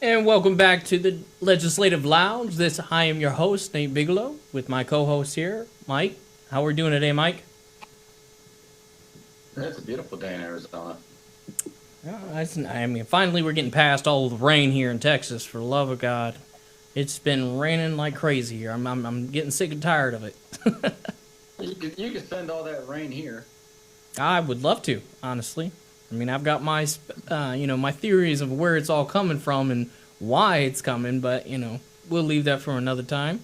And welcome back to the Legislative Lounge. I am your host, Nate Bigelow, with my co-host here, Mike. How are we doing today, Mike? It's a beautiful day in Arizona. Finally we're getting past all the rain here in Texas, for the love of God. It's been raining like crazy here. I'm getting sick and tired of it. You can send all that rain here. I would love to, honestly. I mean, I've got my, my theories of where it's all coming from and why it's coming, but, we'll leave that for another time.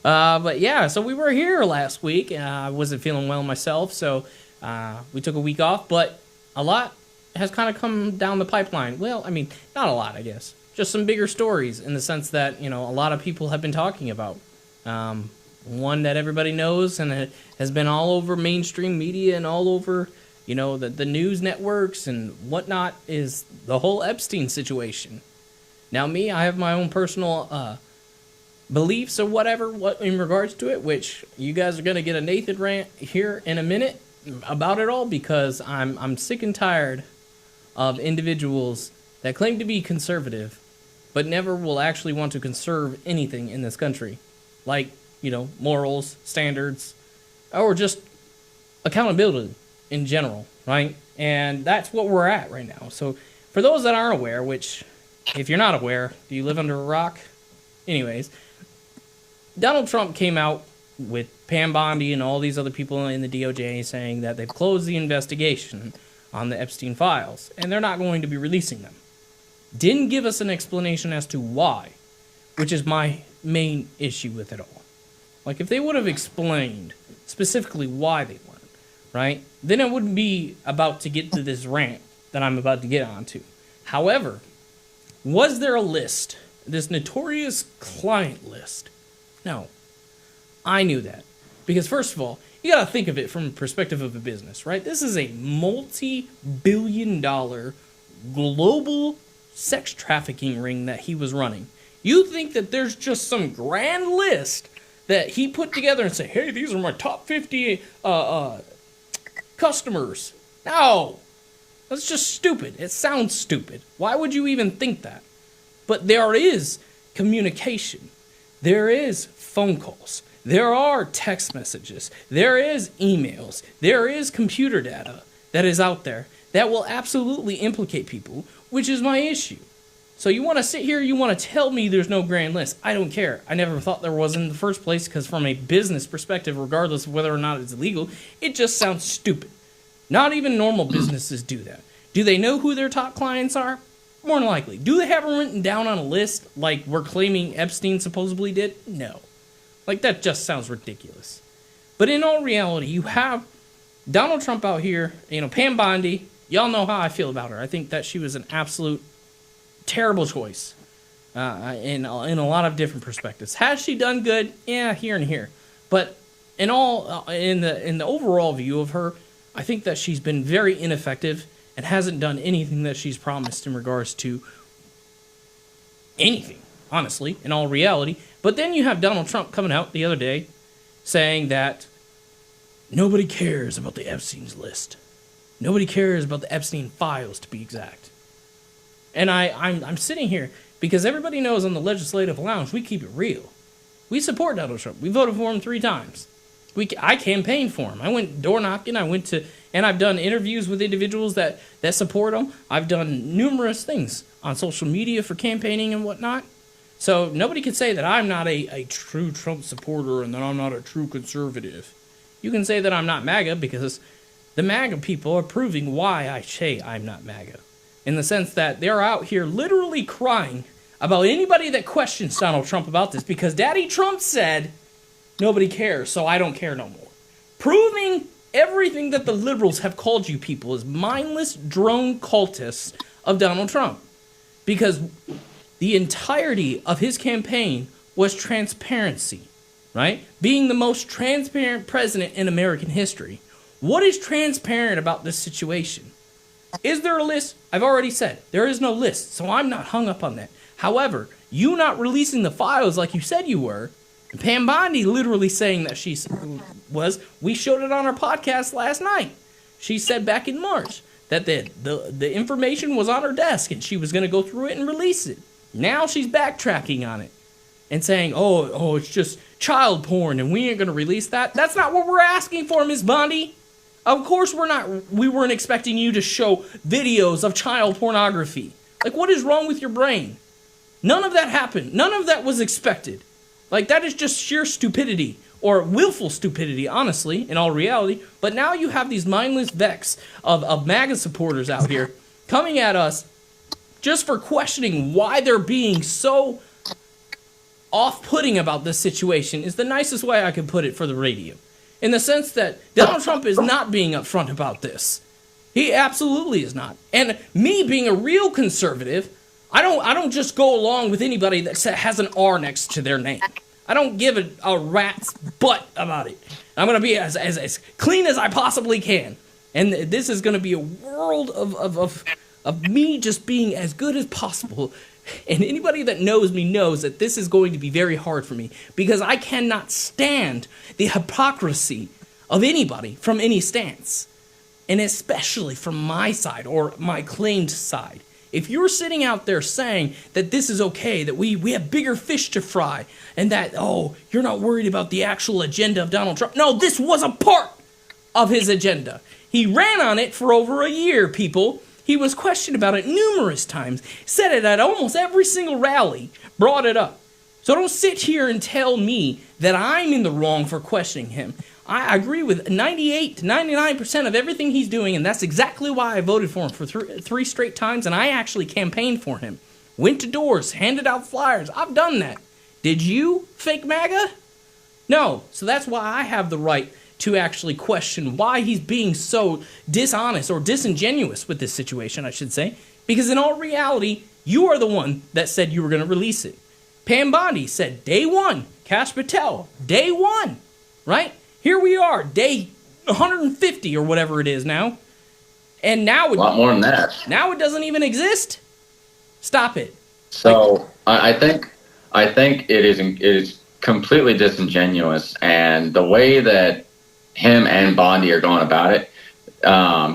But yeah, so we were here last week. I wasn't feeling well myself, so we took a week off, but a lot has kind of come down the pipeline. Well, I mean, not a lot, I guess. Just some bigger stories in the sense that, a lot of people have been talking about. One that everybody knows and it has been all over mainstream media and all over the news networks and whatnot is the whole Epstein situation. Now, I have my own personal beliefs or whatever in regards to it, which you guys are going to get a Nathan rant here in a minute about it all, because I'm sick and tired of individuals that claim to be conservative but never will actually want to conserve anything in this country, like, morals, standards, or just accountability in general, right? And that's what we're at right now. So for those that aren't aware, which if you're not aware, do you live under a rock? Anyways, Donald Trump came out with Pam Bondi and all these other people in the DOJ saying that they've closed the investigation on the Epstein files and they're not going to be releasing them. Didn't give us an explanation as to why, which is my main issue with it all. Like, if they would have explained specifically why they weren't, right, then it wouldn't be about to get to this rant that I'm about to get onto. However, was there a list, this notorious client list? No. I knew that. Because first of all, you got to think of it from the perspective of a business, right? This is a multi-billion-dollar global sex trafficking ring that he was running. You think that there's just some grand list that he put together and say, hey, these are my top 50 customers. No. That's just stupid. It sounds stupid. Why would you even think that? But there is communication. There is phone calls. There are text messages. There is emails. There is computer data that is out there that will absolutely implicate people, which is my issue. So you want to sit here, you want to tell me there's no grand list. I don't care. I never thought there was in the first place, because from a business perspective, regardless of whether or not it's illegal, it just sounds stupid. Not even normal businesses do that. Do they know who their top clients are? More than likely. Do they have them written down on a list like we're claiming Epstein supposedly did? No. Like, that just sounds ridiculous. But in all reality, you have Donald Trump out here, Pam Bondi. Y'all know how I feel about her. I think that she was an absolute terrible choice in a lot of different perspectives. Has she done good? Yeah, here and here. But in the overall view of her, I think that she's been very ineffective and hasn't done anything that she's promised in regards to anything, honestly, in all reality. But then you have Donald Trump coming out the other day saying that nobody cares about the Epstein's list. Nobody cares about the Epstein files, to be exact. And I'm sitting here because everybody knows on the Legislative Lounge, we keep it real. We support Donald Trump. We voted for him 3 times. I campaigned for him. I went door knocking. And I've done interviews with individuals that support him. I've done numerous things on social media for campaigning and whatnot. So nobody can say that I'm not a true Trump supporter and that I'm not a true conservative. You can say that I'm not MAGA because the MAGA people are proving why I say I'm not MAGA. In the sense that they're out here literally crying about anybody that questions Donald Trump about this, because Daddy Trump said nobody cares, so I don't care no more. Proving everything that the liberals have called you people is mindless drone cultists of Donald Trump. Because the entirety of his campaign was transparency, right? Being the most transparent president in American history. What is transparent about this situation? Is there a list? I've already said there is no list, so I'm not hung up on that. However, you not releasing the files like you said you were, and Pam Bondi literally saying that she was, we showed it on our podcast last night. She said back in March that the information was on her desk and she was going to go through it and release it. Now she's backtracking on it and saying, oh, it's just child porn and we ain't going to release that. That's not what we're asking for, Ms. Bondi. Of course we weren't expecting you to show videos of child pornography. Like, what is wrong with your brain? None of that happened. None of that was expected. Like, that is just sheer stupidity, or willful stupidity, honestly, in all reality. But now you have these mindless vexes of MAGA supporters out here coming at us just for questioning why they're being so off-putting about this situation, is the nicest way I could put it for the radio. In the sense that Donald Trump is not being upfront about this. He absolutely is not. And me being a real conservative, I don't just go along with anybody that has an R next to their name. I don't give a rat's butt about it. I'm going to be as clean as I possibly can. And this is going to be a world of me just being as good as possible. And anybody that knows me knows that this is going to be very hard for me, because I cannot stand the hypocrisy of anybody from any stance. And especially from my side, or my claimed side. If you're sitting out there saying that this is okay, that we have bigger fish to fry, and that, oh, you're not worried about the actual agenda of Donald Trump. No, this was a part of his agenda. He ran on it for over a year, people. He was questioned about it numerous times, said it at almost every single rally, brought it up. So don't sit here and tell me that I'm in the wrong for questioning him. I agree with 98 to 99% of everything he's doing, and that's exactly why I voted for him for three straight times, and I actually campaigned for him. Went to doors, handed out flyers. I've done that. Did you, fake MAGA? No. So that's why I have the right to actually question why he's being so dishonest or disingenuous with this situation, I should say. Because in all reality, you are the one that said you were going to release it. Pam Bondi said day one. Kash Patel, day one. Right? Here we are, day 150 or whatever it is now. And now a lot more than that. Now it doesn't even exist. Stop it. So I think it is completely disingenuous, and the way that him and Bondi are going about it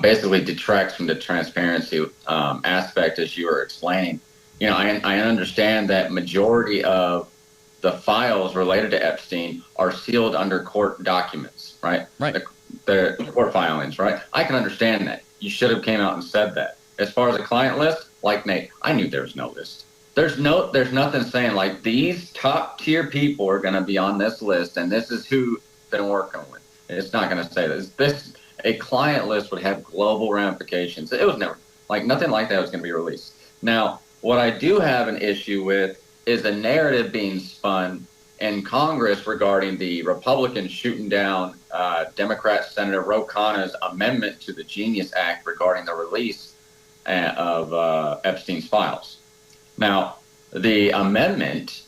basically detracts from the transparency aspect, as you were explaining. You know, I understand that majority of the files related to Epstein are sealed under court documents, right? Right. The court filings, right? I can understand that. You should have came out and said that. As far as a client list, like Nate, I knew there was no list. There's nothing saying like these top tier people are going to be on this list and this is who been working with. It's not going to say this. A client list would have global ramifications. It was never like nothing like that was going to be released. Now, what I do have an issue with is a narrative being spun in Congress regarding the Republicans shooting down Democrat Senator Ro Khanna's amendment to the Genius Act regarding the release of Epstein's files. Now, the amendment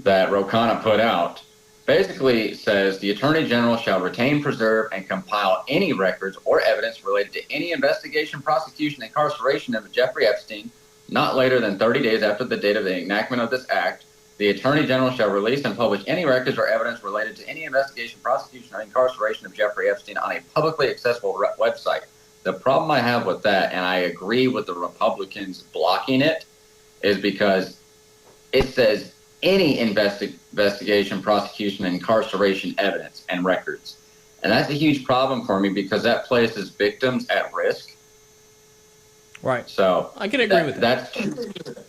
that Ro Khanna put out basically says the Attorney General shall retain, preserve, and compile any records or evidence related to any investigation, prosecution, incarceration of Jeffrey Epstein, not later than 30 days after the date of the enactment of this act. The Attorney General shall release and publish any records or evidence related to any investigation, prosecution, or incarceration of Jeffrey Epstein on a publicly accessible website. The problem I have with that, and I agree with the Republicans blocking it, is because it says any investigation, prosecution, and incarceration evidence and records. And that's a huge problem for me because that places victims at risk. Right. So I can agree with that.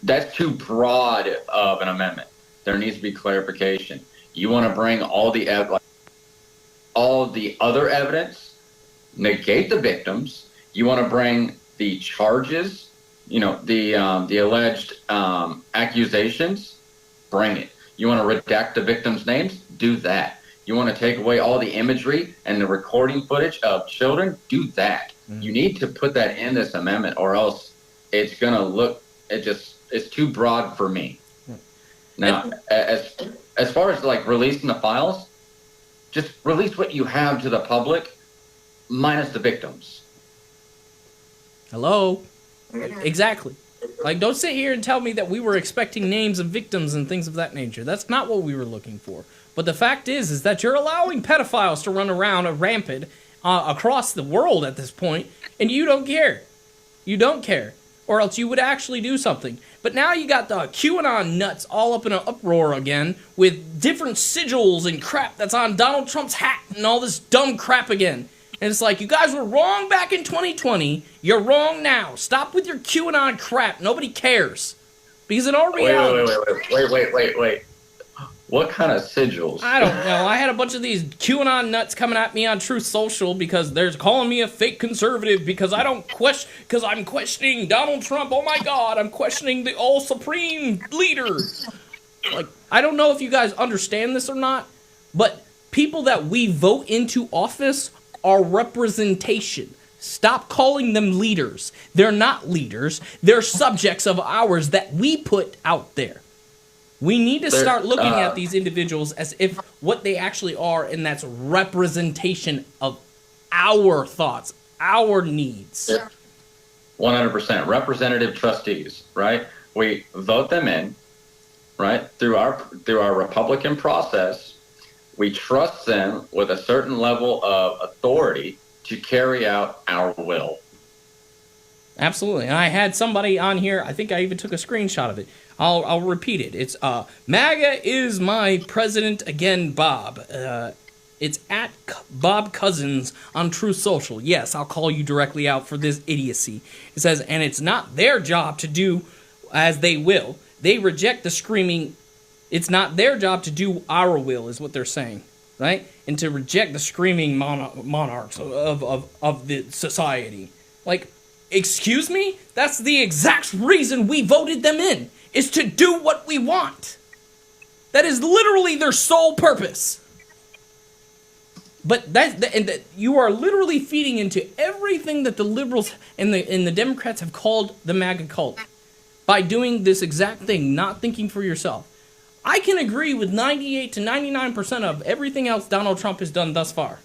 That's too broad of an amendment. There needs to be clarification. You want to bring all the other evidence, negate the victims. You want to bring the charges, the alleged accusations, bring it. You want to redact the victims' names, do that. You want to take away all the imagery and the recording footage of children, do that. You need to put that in this amendment, or else it's going to look, it's too broad for me. Now, as far as like releasing the files, just release what you have to the public, minus the victims. Hello? Exactly. Like, don't sit here and tell me that we were expecting names of victims and things of that nature. That's not what we were looking for. But the fact is that you're allowing pedophiles to run around rampant across the world at this point, and you don't care. You don't care. Or else you would actually do something. But now you got the QAnon nuts all up in an uproar again with different sigils and crap that's on Donald Trump's hat and all this dumb crap again. And it's like, you guys were wrong back in 2020. You're wrong now. Stop with your QAnon crap. Nobody cares. Because in our reality... Wait. What kind of sigils? I don't know. I had a bunch of these QAnon nuts coming at me on Truth Social because they're calling me a fake conservative because I'm questioning Donald Trump. Oh my God, I'm questioning the all supreme leader. Like, I don't know if you guys understand this or not, but people that we vote into office are representation. Stop calling them leaders. They're not leaders. They're subjects of ours that we put out there. We need to start looking at these individuals as if what they actually are, and that's representation of our thoughts, our needs. 100%. Representative trustees, right? We vote them in, right? Through our Republican process, we trust them with a certain level of authority to carry out our will. Absolutely. And I had somebody on here, I think I even took a screenshot of it. I'll repeat it. It's MAGA is my president again, Bob. It's at Bob Cousins on Truth Social. Yes, I'll call you directly out for this idiocy. It says, and it's not their job to do as they will. They reject the screaming. It's not their job to do our will, is what they're saying, right? And to reject the screaming monarchs of the society. Like, excuse me? That's the exact reason we voted them in, is to do what we want. That is literally their sole purpose. But you are literally feeding into everything that the liberals and the Democrats have called the MAGA cult by doing this exact thing, not thinking for yourself. I can agree with 98 to 99% of everything else Donald Trump has done thus far.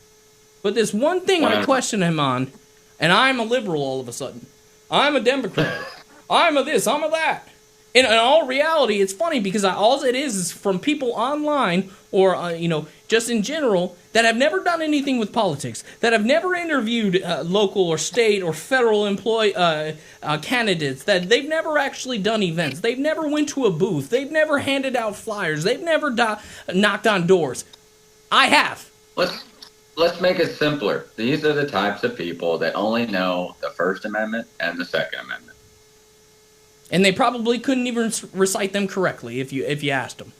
But this one thing I question him on, and I'm a liberal all of a sudden. I'm a Democrat. I'm a this, I'm a that. In all reality, it's funny because all it is from people online or, just in general that have never done anything with politics, that have never interviewed local or state or federal candidates, that they've never actually done events. They've never went to a booth. They've never handed out flyers. They've never knocked on doors. I have. Let's make it simpler. These are the types of people that only know the First Amendment and the Second Amendment. And they probably couldn't even recite them correctly if you asked them.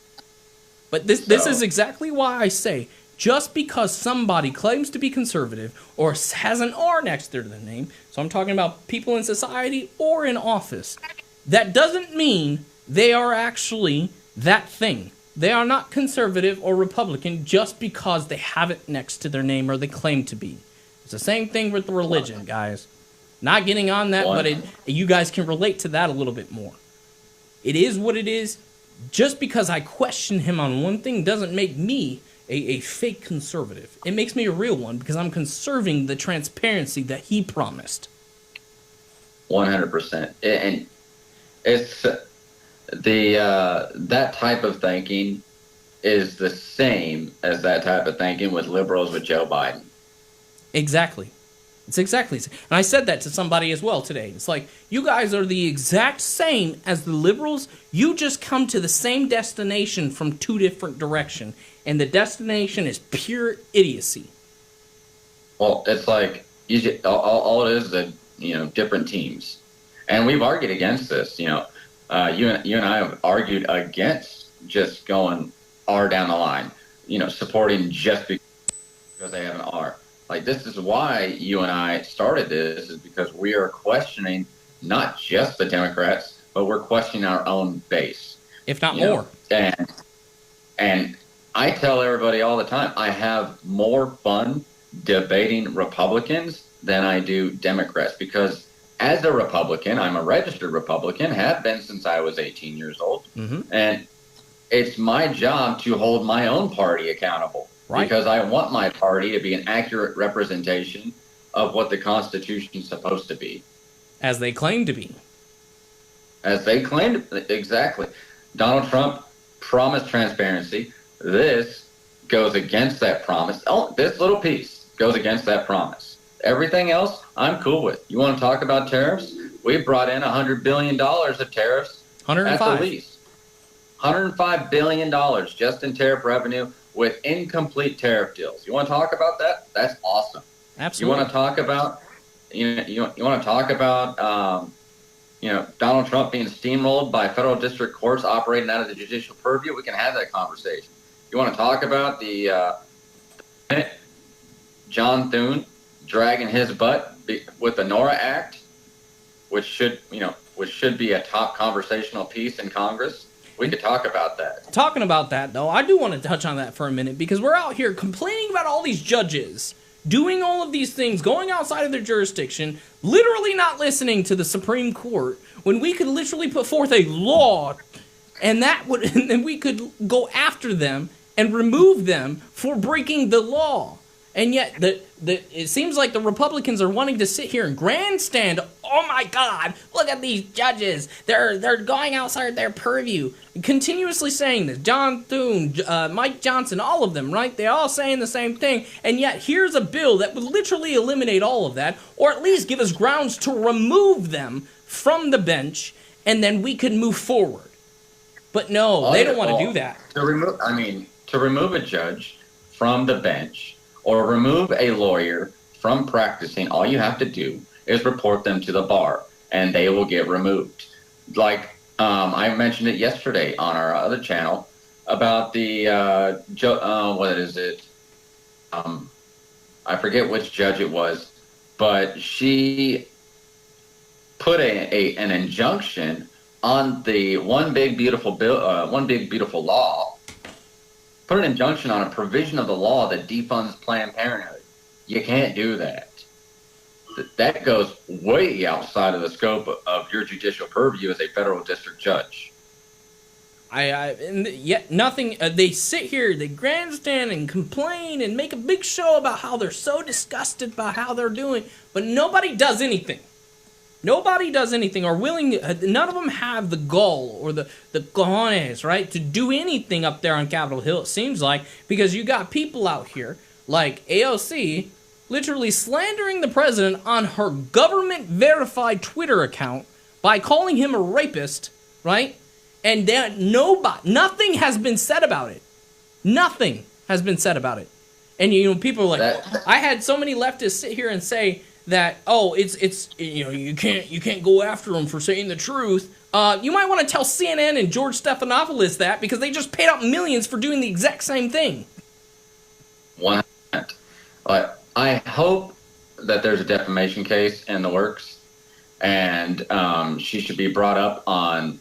But this is exactly why I say, just because somebody claims to be conservative or has an R next to their name, so I'm talking about people in society or in office, that doesn't mean they are actually that thing. They are not conservative or Republican just because they have it next to their name or they claim to be. It's the same thing with the religion, guys. Not getting on that, but you guys can relate to that a little bit more. It is what it is. Just because I question him on one thing doesn't make me a fake conservative. It makes me a real one because I'm conserving the transparency that he promised. 100%. And it's that type of thinking is the same as that type of thinking with liberals with Joe Biden. Exactly. It's exactly the same. And I said that to somebody as well today. It's like, you guys are the exact same as the liberals. You just come to the same destination from two different directions. And the destination is pure idiocy. Well, it's like, all it is different teams. And we've argued against this. You and I have argued against just going R down the line. Supporting just because they have an R. Like, this is why you and I started this, is because we are questioning not just the Democrats, but we're questioning our own base. If not more. And I tell everybody all the time, I have more fun debating Republicans than I do Democrats, because as a Republican, I'm a registered Republican, have been since I was 18 years old. Mm-hmm. And it's my job to hold my own party accountable. Right. Because I want my party to be an accurate representation of what the Constitution is supposed to be. As they claim to be. Exactly. Donald Trump promised transparency. This goes against that promise. Oh, this little piece. goes against that promise. Everything else, I'm cool with. You want to talk about tariffs? We brought in $100 billion of tariffs 105. at the least. $105 billion just in tariff revenue with incomplete tariff deals. You want to talk about that? That's awesome. Absolutely. You want to talk about, you want to talk about, Donald Trump being steamrolled by federal district courts operating out of the judicial purview? We can have that conversation. You want to talk about the John Thune dragging his butt with the NORA Act, which should be a top conversational piece in Congress? We could talk about that. Talking about that, though, I do want to touch on that for a minute, because we're out here complaining about all these judges doing all of these things, going outside of their jurisdiction, literally not listening to the Supreme Court, when we could literally put forth a law, and then we could go after them and remove them for breaking the law. And yet, it seems like the Republicans are wanting to sit here and grandstand. Oh my God! Look at these judges. They're going outside their purview. Continuously saying this. John Thune, Mike Johnson, all of them, right? They're all saying the same thing. And yet, here's a bill that would literally eliminate all of that, or at least give us grounds to remove them from the bench, and then we could move forward. But no, they don't want to do that. To remove a judge from the bench, or remove a lawyer from practicing, all you have to do is report them to the bar, and they will get removed. Like I mentioned it yesterday on our other channel about the what is it? I forget which judge it was, but she put an injunction on the one big beautiful law. Put an injunction on a provision of the law that defunds Planned Parenthood. You can't do that. That goes way outside of the scope of your judicial purview as a federal district judge. Yet nothing. They sit here, they grandstand and complain and make a big show about how they're so disgusted by how they're doing, but nobody does anything. Nobody does anything, or willing. None of them have the gall or the cojones, right, to do anything up there on Capitol Hill, it seems like, because you got people out here like AOC literally slandering the president on her government-verified Twitter account by calling him a rapist, right? And then nothing has been said about it. Nothing has been said about it. And people are like, I had so many leftists sit here and say that, you can't go after them for saying the truth. You might want to tell CNN and George Stephanopoulos that, because they just paid out millions for doing the exact same thing. 100%. I hope that there's a defamation case in the works, and she should be brought up on,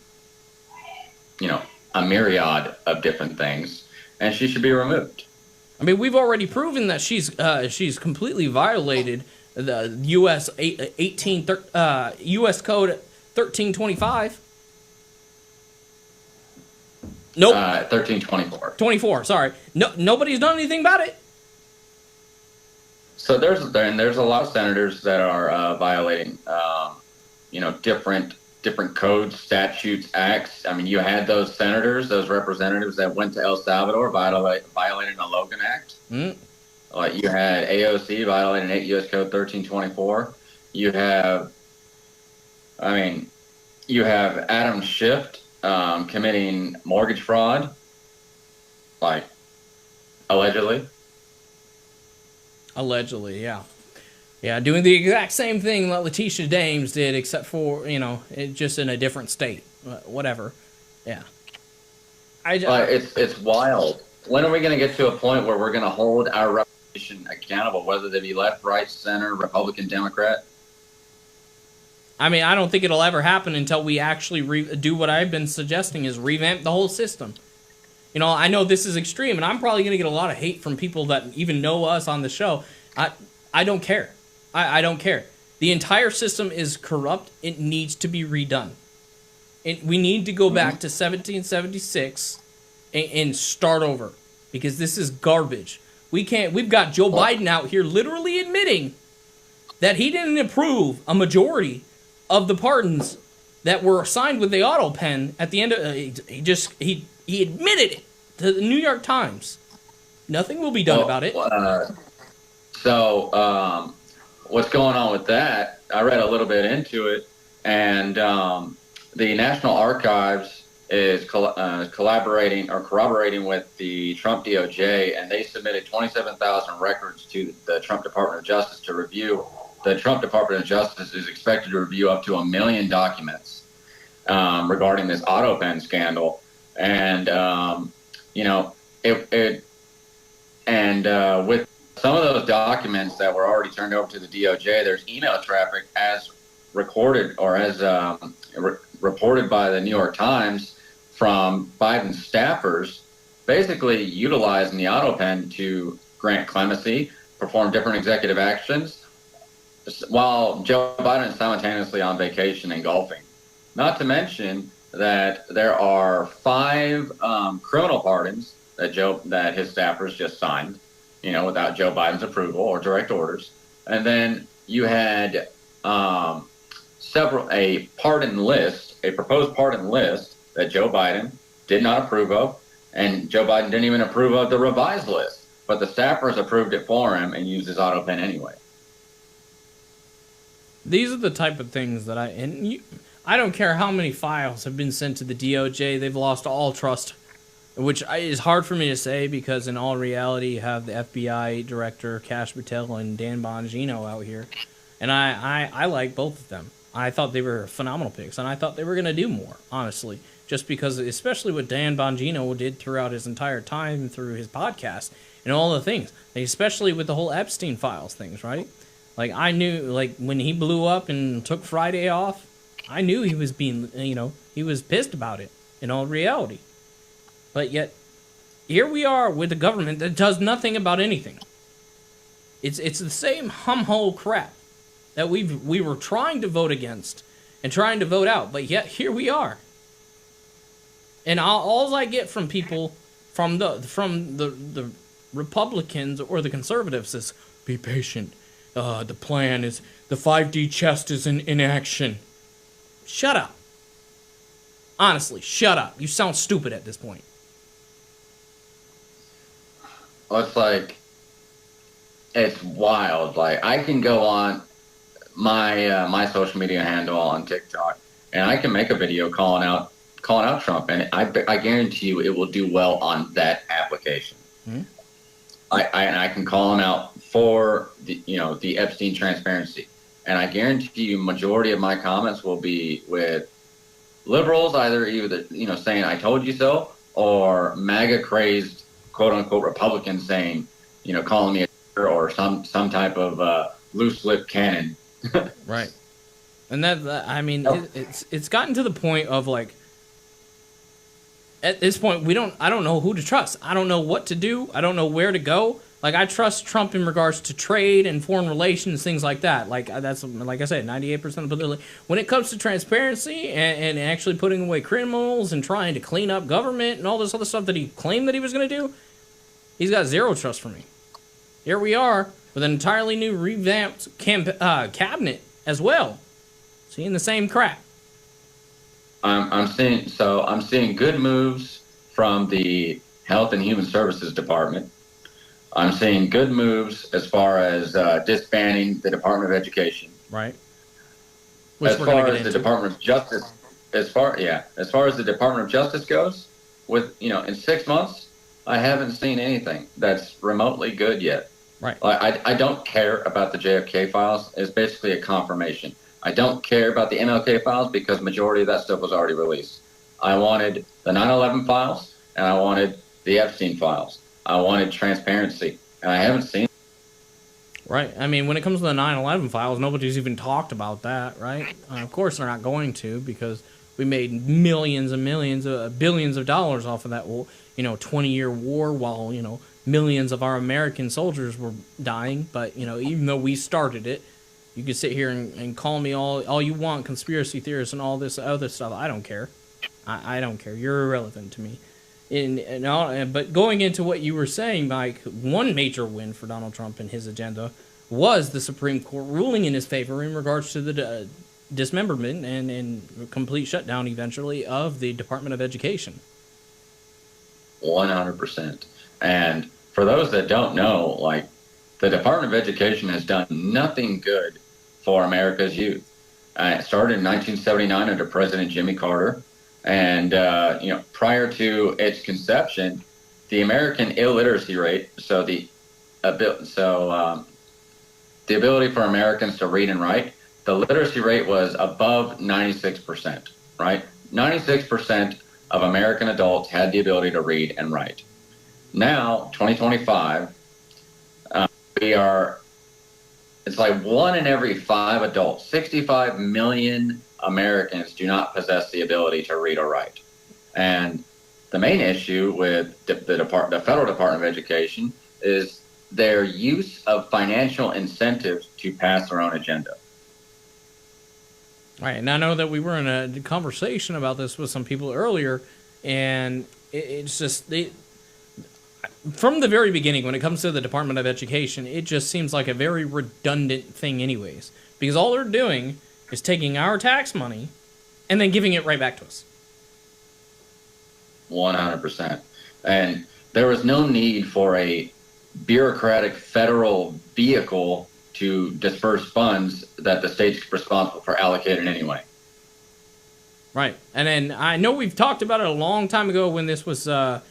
a myriad of different things, and she should be removed. I mean, we've already proven that she's completely violated the U.S. U.S. Code 1325. Nope. 1324. 24. Sorry. No, nobody's done anything about it. So there's a lot of senators that are violating, different codes, statutes, acts. I mean, you had those senators, those representatives that went to El Salvador violating the Logan Act. You had AOC violating 8 U.S. Code 1324. You have Adam Schiff committing mortgage fraud, allegedly. Allegedly, yeah. Yeah, doing the exact same thing that Letitia James did, except for, just in a different state. Whatever. Yeah. It's wild. When are we going to get to a point where we're going to hold our reputation accountable, whether they be left, right, center, Republican, Democrat? I mean, I don't think it'll ever happen until we actually do what I've been suggesting, is revamp the whole system. I know this is extreme, and I'm probably going to get a lot of hate from people that even know us on the show. I don't care. I don't care. The entire system is corrupt. It needs to be redone. We need to go back to 1776 and start over, because this is garbage. We've got Joe Biden out here literally admitting that he didn't approve a majority of the pardons that were signed with the auto pen at the end of he admitted it to the New York Times. Nothing will be done about it. So what's going on with that? I read a little bit into it, and the National Archives is collaborating or corroborating with the Trump DOJ, and they submitted 27,000 records to the Trump Department of Justice to review. The Trump Department of Justice is expected to review up to 1 million documents regarding this auto pen scandal, and with some of those documents that were already turned over to the DOJ, there's email traffic as recorded or as reported by the New York Times from Biden staffers, basically utilizing the auto pen to grant clemency, perform different executive actions, while Joe Biden is simultaneously on vacation and golfing. Not to mention that there are 5 criminal pardons that his staffers just signed, without Joe Biden's approval or direct orders. And then you had a proposed pardon list that Joe Biden did not approve of, and Joe Biden didn't even approve of the revised list, but the staffers approved it for him and used his auto pen anyway. These are the type of things that I don't care how many files have been sent to the DOJ, they've lost all trust, which is hard for me to say because in all reality you have the FBI director, Kash Patel, and Dan Bongino out here. And I like both of them. I thought they were phenomenal picks, and I thought they were going to do more, honestly. Just because, especially what Dan Bongino did throughout his entire time through his podcast and all the things. Especially with the whole Epstein files things, right? Like, I knew, when he blew up and took Friday off, I knew he was being, he was pissed about it in all reality. But yet, here we are with a government that does nothing about anything. It's the same hum-hole crap that we were trying to vote against and trying to vote out, but yet here we are. And all I get from people, from the Republicans or the conservatives is, be patient. The plan is, the 5D chest is in action. Shut up. Honestly, shut up. You sound stupid at this point. Well, it's wild. I can go on my social media handle on TikTok, and I can make a video calling out Trump, and I guarantee you it will do well on that application. Mm-hmm. I can call him out for the Epstein transparency, and I guarantee you majority of my comments will be with liberals, either saying I told you so, or MAGA crazed quote unquote Republicans saying calling me a or some type of loose lip cannon. Right. And it's gotten to the point of at this point I don't know who to trust. I don't know what to do. I don't know where to go. I trust Trump in regards to trade and foreign relations, things like that. That's, like I said, 98% of the. When it comes to transparency and actually putting away criminals and trying to clean up government and all this other stuff that he claimed that he was going to do, he's got zero trust for me. Here we are with an entirely new revamped cabinet as well, seeing the same crap. I'm seeing good moves from the Health and Human Services Department. I'm seeing good moves as far as disbanding the Department of Education. Right. As far as the Department of Justice, as far as the Department of Justice goes, in 6 months, I haven't seen anything that's remotely good yet. Right. I don't care about the JFK files. It's basically a confirmation. I don't care about the MLK files because majority of that stuff was already released. I wanted the 9/11 files, and I wanted the Epstein files. I wanted transparency, and I haven't seen it. Right. I mean, when it comes to the 9/11 files, nobody's even talked about that, right? Of course they're not going to, because we made millions and millions, billions of dollars off of that, 20-year war while, millions of our American soldiers were dying. But, even though we started it, you can sit here and call me all you want, conspiracy theorists and all this other stuff. I don't care. I don't care. You're irrelevant to me. But going into what you were saying, Mike, one major win for Donald Trump and his agenda was the Supreme Court ruling in his favor in regards to the dismemberment and complete shutdown, eventually, of the Department of Education. 100%. And for those that don't know, the Department of Education has done nothing good for America's youth. It started in 1979 under President Jimmy Carter. And, prior to its conception, the American illiteracy rate, so the ability for Americans to read and write, the literacy rate was above 96%, right? 96% of American adults had the ability to read and write. Now, 2025, it's like 1 in every 5 adults, 65 million Americans do not possess the ability to read or write. And the main issue with the federal Department of Education is their use of financial incentives to pass their own agenda. All right, and I know that we were in a conversation about this with some people earlier, and it's just from the very beginning, when it comes to the Department of Education, it just seems like a very redundant thing anyways, because all they're doing is taking our tax money and then giving it right back to us. 100%. And there was no need for a bureaucratic federal vehicle to disperse funds that the state's responsible for allocating anyway. Right. And then I know we've talked about it a long time ago when this was all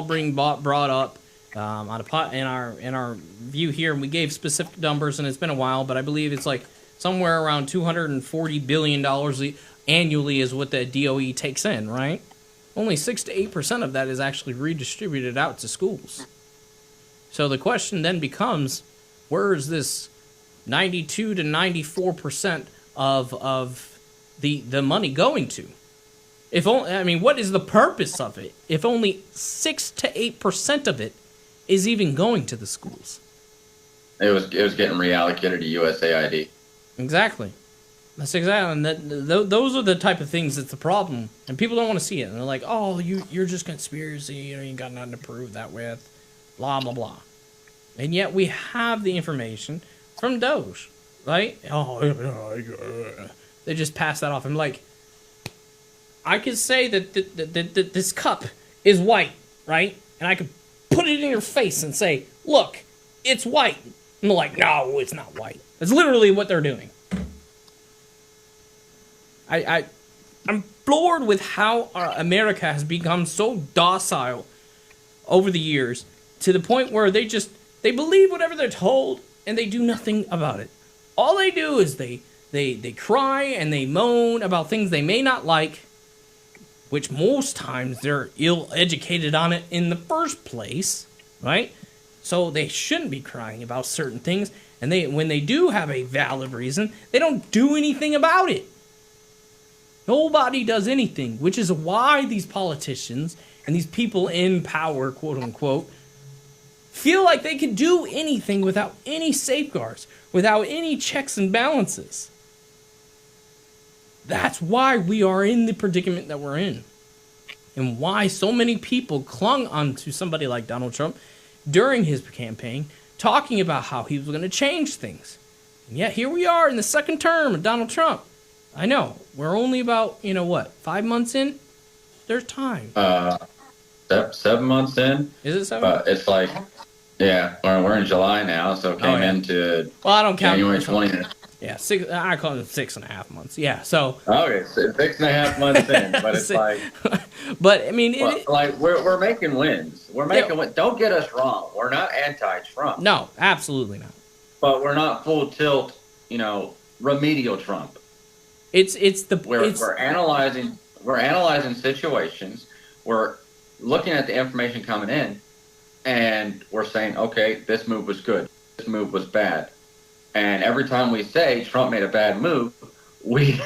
being brought up on in our view here, and we gave specific numbers, and it's been a while, but I believe it's like somewhere around $240 billion annually is what the DOE takes in, right? Only 6 to 8% of that is actually redistributed out to schools. So the question then becomes, where is this 92 to 94% of the money going to? What is the purpose of it if only 6 to 8% of it is even going to the schools? It was getting reallocated to USAID. Exactly. That's exactly, and those are the type of things that's the problem, and people don't want to see it. And they're like, "Oh, you're just conspiracy. You ain't got nothing to prove that with." Blah blah blah. And yet we have the information from Doge, right? Oh, they just pass that off. I'm like, I could say that this cup is white, right? And I could put it in your face and say, "Look, it's white." And they're like, "No, it's not white." That's literally what they're doing. I'm floored with how America has become so docile over the years to the point where they believe whatever they're told and they do nothing about it. All they do is they cry and they moan about things they may not like, which most times they're ill-educated on it in the first place, right? So they shouldn't be crying about certain things, and when they do have a valid reason, they don't do anything about it. Nobody does anything, which is why these politicians and these people in power, quote unquote, feel like they can do anything without any safeguards, without any checks and balances. That's why we are in the predicament that we're in, and why so many people clung onto somebody like Donald Trump during his campaign, talking about how he was going to change things. And yet here we are in the second term of Donald Trump. I know, we're only about, 5 months in? There's time. 7 months in. Is it 7? But it's like, yeah, we're in July now, so it came into I don't count January 20th. Yeah, I call it 6.5 months. Yeah, so. Okay, so 6.5 months in, but it's like. But I mean, we're making wins. We're making wins. Don't get us wrong. We're not anti-Trump. No, absolutely not. But we're not full tilt, remedial Trump. We're analyzing situations. We're looking at the information coming in, and we're saying, okay, this move was good. This move was bad. And every time we say Trump made a bad move, we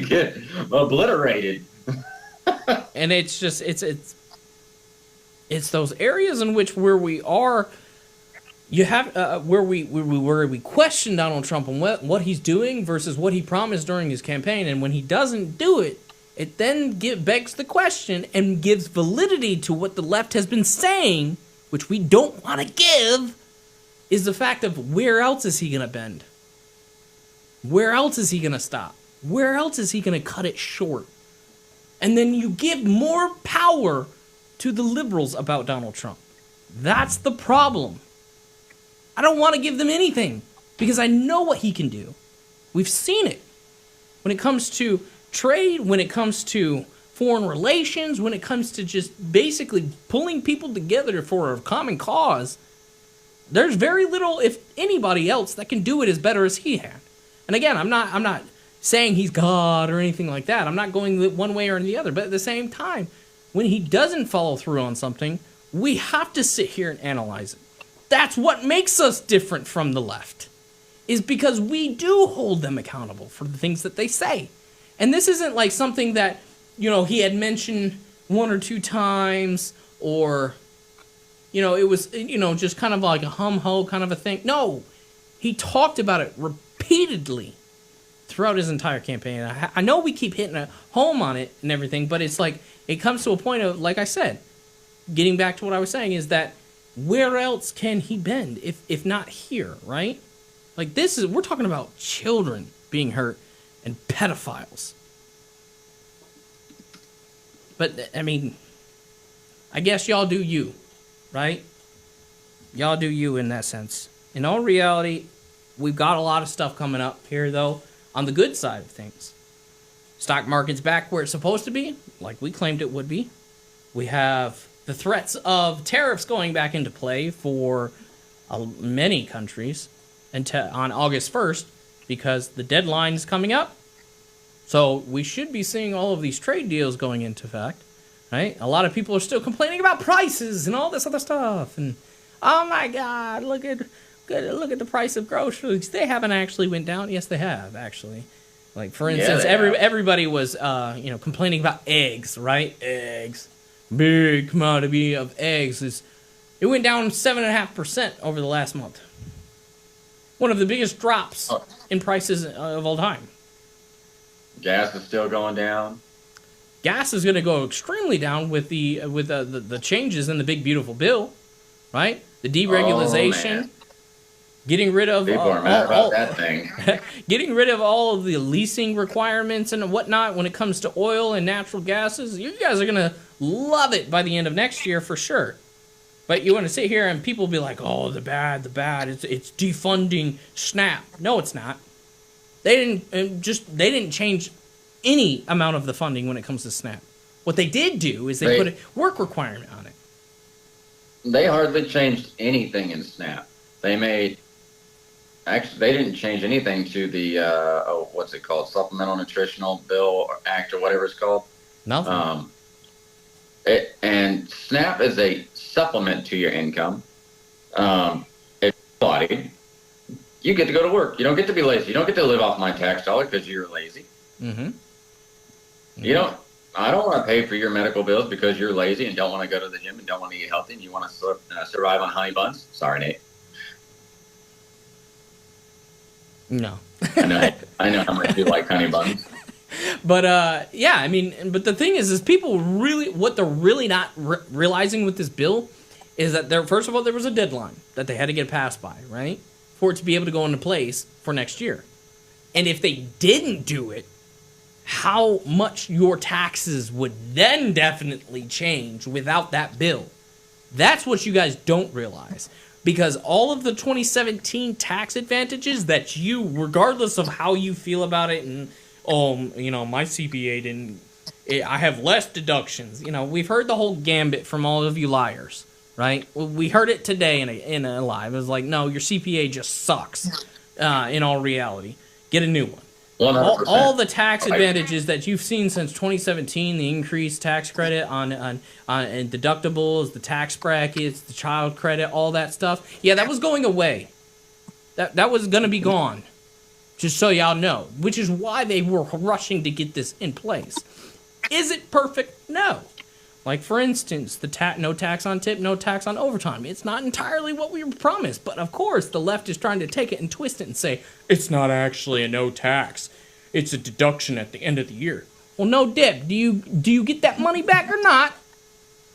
get obliterated. And it's just it's those areas in which where we are. You have where we question Donald Trump and what he's doing versus what he promised during his campaign, and when he doesn't do it, it then begs the question and gives validity to what the left has been saying, which we don't want to give, is the fact of where else is he going to bend? Where else is he going to stop? Where else is he going to cut it short? And then you give more power to the liberals about Donald Trump. That's the problem. I don't want to give them anything because I know what he can do. We've seen it. When it comes to trade, when it comes to foreign relations, when it comes to just basically pulling people together for a common cause, there's very little, if anybody else, that can do it as better as he had. And again, I'm not saying he's God or anything like that. I'm not going one way or the other. But at the same time, when he doesn't follow through on something, we have to sit here and analyze it. That's what makes us different from the left, is because we do hold them accountable for the things that they say. And this isn't like something that, he had mentioned one or two times, or, it was, just kind of like a hum-ho kind of a thing. No, he talked about it repeatedly throughout his entire campaign. I know we keep hitting a home on it and everything, but it's like, it comes to a point of, like I said, getting back to what I was saying, is that where else can he bend if not here, right? Like, we're talking about children being hurt and pedophiles. But, I mean, I guess y'all do you, right? Y'all do you in that sense. In all reality, we've got a lot of stuff coming up here, though, on the good side of things. Stock market's back where it's supposed to be, like we claimed it would be. We have the threats of tariffs going back into play for many countries on August 1st, because the deadline is coming up. So we should be seeing all of these trade deals going into effect, right? A lot of people are still complaining about prices and all this other stuff. And, oh my God, look at the price of groceries. They haven't actually went down. Yes, they have, actually. Like, for instance, everybody was, complaining about eggs, right? Eggs. Big commodity of eggs. It went down 7.5% over the last month. One of the biggest drops in prices of all time. Gas is still going down. Gas is going to go extremely down with the changes in the big beautiful bill, right? The deregulation, getting rid of people are mad about that thing. Getting rid of all of the leasing requirements and whatnot when it comes to oil and natural gases. You guys are going to love it by the end of next year for sure. But you want to sit here and people be like, oh, the bad, it's defunding SNAP. No, it's not. They didn't change any amount of the funding when it comes to SNAP. What they did do is they put a work requirement on it. They hardly changed anything in SNAP. They didn't change anything to the what's it called, Supplemental Nutritional Bill or Act or whatever it's called. Nothing. And SNAP is a supplement to your income. If body, you get to go to work. You don't get to be lazy. You don't get to live off my tax dollar because you're lazy. Mm-hmm. I don't want to pay for your medical bills because you're lazy and don't want to go to the gym and don't want to eat healthy and you want to survive on honey buns. Sorry, Nate. No. I know how much you like honey buns. But but the thing is people really, what they're really not realizing with this bill is that first of all, there was a deadline that they had to get passed by, right? For it to be able to go into place for next year. And if they didn't do it, how much your taxes would then definitely change without that bill. That's what you guys don't realize. Because all of the 2017 tax advantages that you, regardless of how you feel about it, and my CPA didn't, I have less deductions. We've heard the whole gambit from all of you liars, right? We heard it today in a live. It was like, no, your CPA just sucks. In all reality, get a new one. All the tax advantages that you've seen since 2017, the increased tax credit on deductibles, the tax brackets, the child credit, all that stuff. Yeah, that was going away. That was going to be gone. Just so y'all know, which is why they were rushing to get this in place. Is it perfect? No. Like, for instance, the no tax on tip, no tax on overtime. It's not entirely what we were promised, but of course the left is trying to take it and twist it and say, it's not actually a no tax. It's a deduction at the end of the year. Well, no, Deb, do you get that money back or not?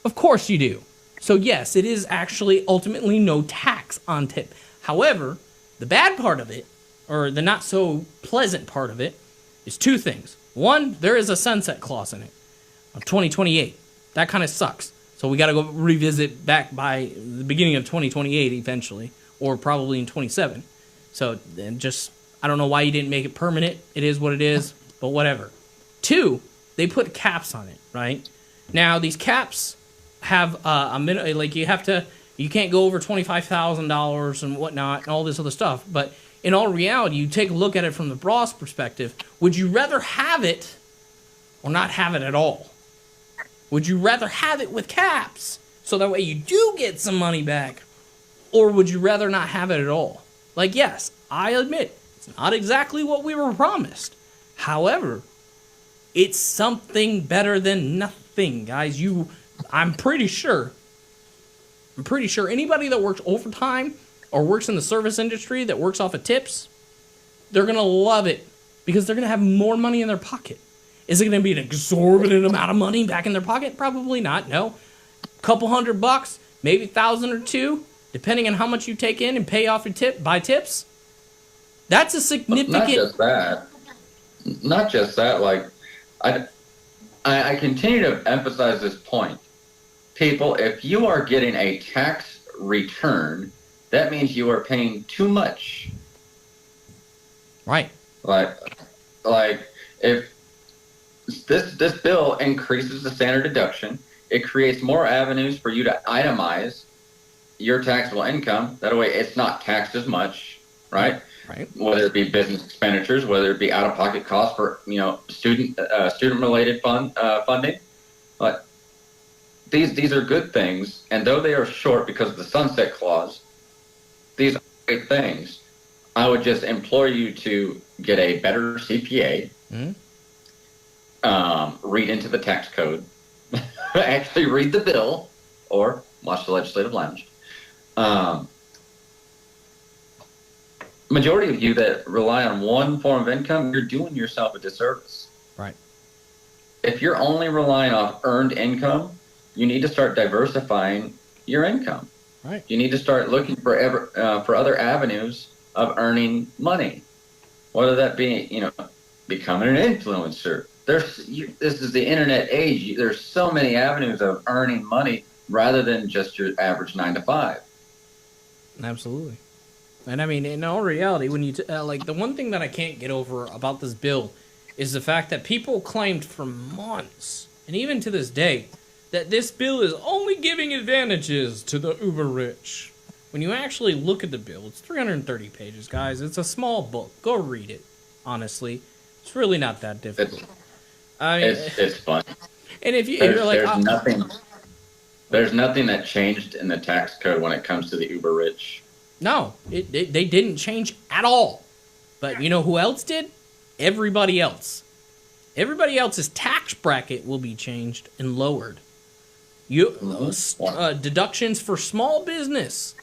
Of course you do. So yes, it is actually ultimately no tax on tip. However, the bad part of it, or the not so pleasant part of it, is two things. One, there is a sunset clause in it of 2028. That kind of sucks. So we got to go revisit back by the beginning of 2028 eventually, or probably in 27. So then just, I don't know why you didn't make it permanent. It is what it is, but whatever. 2, they put caps on it, right? Now, these caps have a minute, like you can't go over $25,000 and whatnot and all this other stuff. But in all reality, you take a look at it from the boss perspective. Would you rather have it or not have it at all? Would you rather have it with caps so that way you do get some money back? Or would you rather not have it at all? Like, yes, I admit, it's not exactly what we were promised. However, it's something better than nothing, guys. I'm pretty sure anybody that works overtime or works in the service industry that works off of tips, they're going to love it because they're going to have more money in their pocket. Is it going to be an exorbitant amount of money back in their pocket? Probably not, no. A couple $100, maybe 1,000 or 2, depending on how much you take in and pay off your tip, buy tips. That's a significant... Not just that, like, I continue to emphasize this point. People, if you are getting a tax return, that means you are paying too much. Right. Like if this bill increases the standard deduction, it creates more avenues for you to itemize your taxable income. That way it's not taxed as much, right? Right. Whether it be business expenditures, whether it be out-of-pocket costs for student-related funding, but these are good things. And though they are short because of the sunset clause, these are great things. I would just implore you to get a better CPA, read into the tax code, actually read the bill, or watch the legislative lounge. Majority of you that rely on one form of income, you're doing yourself a disservice. Right. If you're only relying off earned income, you need to start diversifying your income. Right. You need to start looking for other avenues of earning money, whether that be, becoming an influencer. This is the internet age. There's so many avenues of earning money rather than just your average 9 to 5. Absolutely. And I mean, in all reality, when you like, the one thing that I can't get over about this bill is the fact that people claimed for months, and even to this day, that this bill is only giving advantages to the uber rich. When you actually look at the bill, it's 330 pages, guys. It's a small book. Go read it. Honestly, it's really not that difficult. It's fun. And if you're like, there's nothing that changed in the tax code when it comes to the uber rich. No, they didn't change at all. But you know who else did? Everybody else. Everybody else's tax bracket will be changed and lowered. Deductions for small business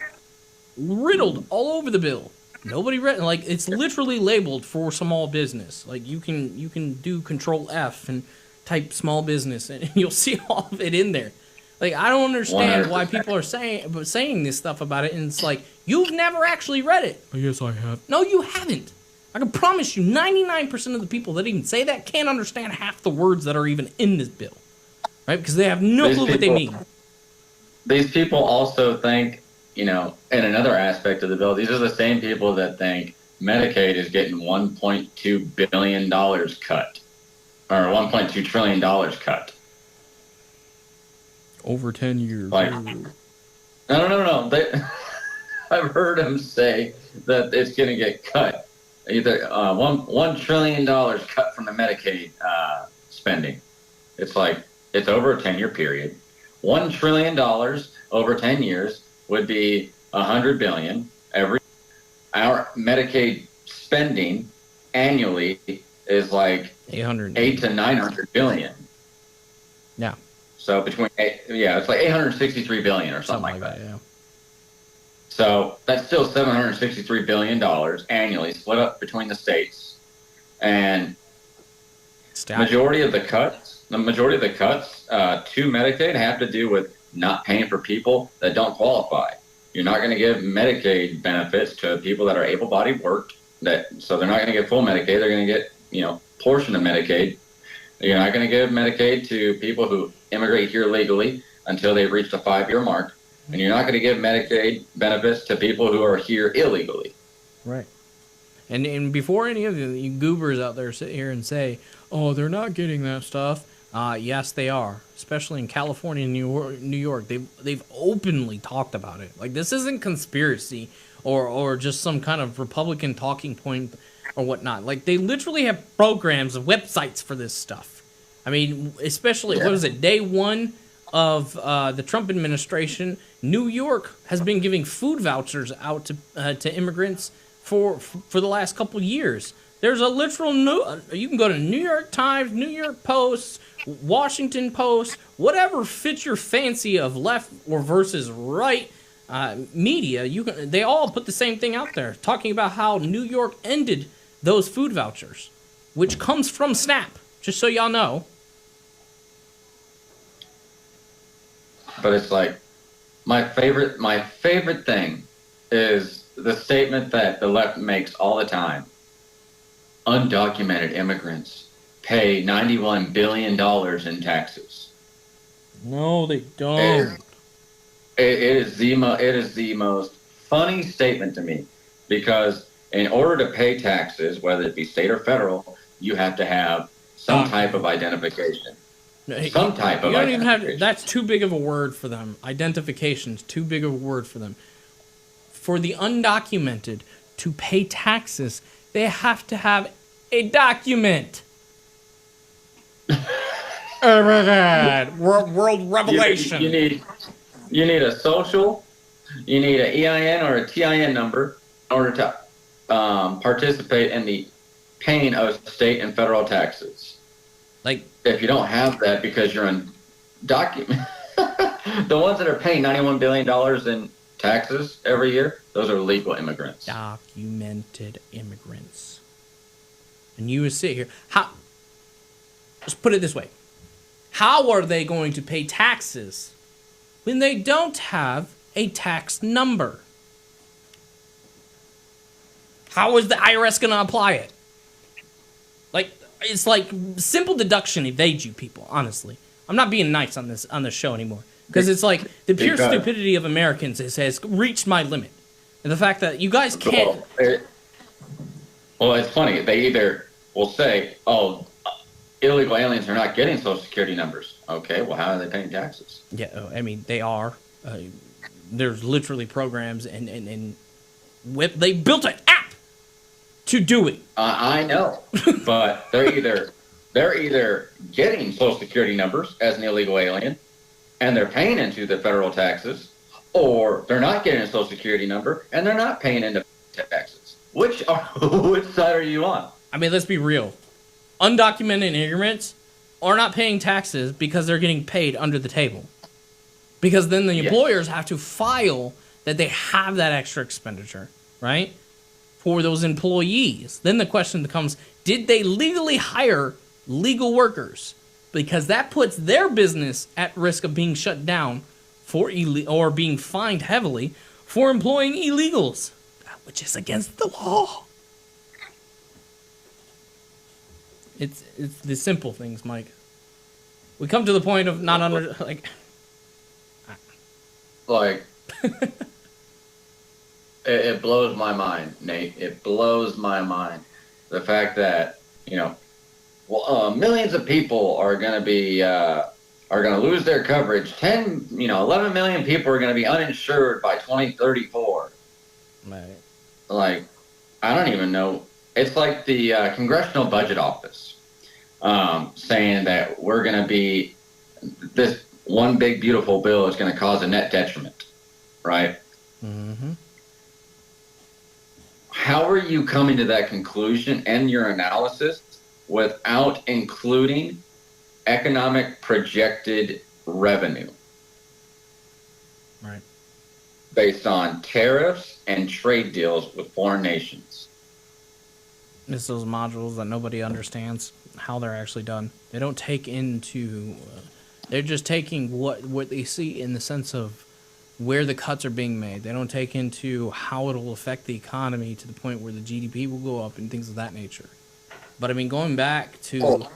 riddled all over the bill. Nobody read, like, it's literally labeled for small business. Like, you can do Control F and type small business, and you'll see all of it in there. Like, I don't understand 100%. Why people are saying this stuff about it, and it's like, you've never actually read it. Yes, I have. No, you haven't. I can promise you 99% of the people that even say that can't understand half the words that are even in this bill. Right? Because they have no clue what they mean. These people also think, in another aspect of the bill, these are the same people that think Medicaid is getting $1.2 billion cut. Or $1.2 trillion cut. Over 10 years. Like, no. I've heard them say that it's going to get cut. Either $1 trillion cut from the Medicaid spending. It's like, it's over a 10-year period. $1 trillion over 10 years would be $100 billion. Our Medicaid spending annually is like 800 to 900 billion. Yeah. So it's like 863 billion or something like that. Yeah. So that's still $763 billion annually split up between the states. And the majority of the cuts to Medicaid have to do with not paying for people that don't qualify. You're not going to give Medicaid benefits to people that are able-bodied worked. So they're not going to get full Medicaid. They're going to get, portion of Medicaid. You're not going to give Medicaid to people who immigrate here legally until they've reached a 5-year mark. And you're not going to give Medicaid benefits to people who are here illegally. Right. And before any of you goobers out there sit here and say, oh, they're not getting that stuff. Yes, they are. Especially in California and New York. They've openly talked about it. Like, this isn't conspiracy or just some kind of Republican talking point or whatnot. Like, they literally have programs and websites for this stuff. I mean, especially, what was it, day one of the Trump administration, New York has been giving food vouchers out to immigrants for the last couple years. There's a literal you can go to New York Times, New York Post, Washington Post, whatever fits your fancy of left or versus right media. They all put the same thing out there, talking about how New York ended those food vouchers, which comes from SNAP. Just so y'all know. But it's like my favorite thing is the statement that the left makes all the time. Undocumented immigrants pay $91 billion in taxes. No, they don't. It is the most funny statement to me, because in order to pay taxes, whether it be state or federal, you have to have some type of identification. Some type of identification. You don't even have. That's too big of a word for them. Identification's too big of a word for them. For the undocumented to pay taxes, they have to have a document. Oh my God! World revelation. You need a social, you need an EIN or a TIN number in order to participate in the paying of state and federal taxes. Like, if you don't have that because you're undocumented, the ones that are paying $91 billion in taxes every year, those are legal immigrants. Documented immigrants. And you would sit here. Let's put it this way. How are they going to pay taxes when they don't have a tax number? How is the IRS going to apply it? Like, it's like simple deduction evades you people, honestly. I'm not being nice on this show anymore. Because it's like the pure stupidity of Americans has reached my limit. And the fact that you guys can't... Well, it's funny. They either will say, oh, illegal aliens are not getting Social Security numbers. Okay, well, how are they paying taxes? Yeah, I mean, they are. There's literally programs and they built an app to do it. I know, but they're either getting Social Security numbers as an illegal alien, and they're paying into the federal taxes, or they're not getting a Social Security number and they're not paying into taxes. Which side are you on? I mean, let's be real. Undocumented immigrants are not paying taxes because they're getting paid under the table. Because then the employers have to file that they have that extra expenditure, right? For those employees. Then the question becomes, did they legally hire legal workers? Because that puts their business at risk of being shut down or being fined heavily for employing illegals, which is against the law. It's the simple things, Mike. We come to the point of not it blows my mind, Nate. It blows my mind. The fact that, millions of people are going to lose their coverage. 11 million people are going to be uninsured by 2034. Right. Like, I don't even know. It's like the Congressional Budget Office saying that we're going to be, this one big beautiful bill is going to cause a net detriment, right? Mm-hmm. How are you coming to that conclusion and your analysis without including economic projected revenue? Right. Based on tariffs and trade deals with foreign nations. It's those modules that nobody understands how they're actually done. They don't take into... they're just taking what they see in the sense of where the cuts are being made. They don't take into how it will affect the economy to the point where the GDP will go up and things of that nature. But I mean, going back to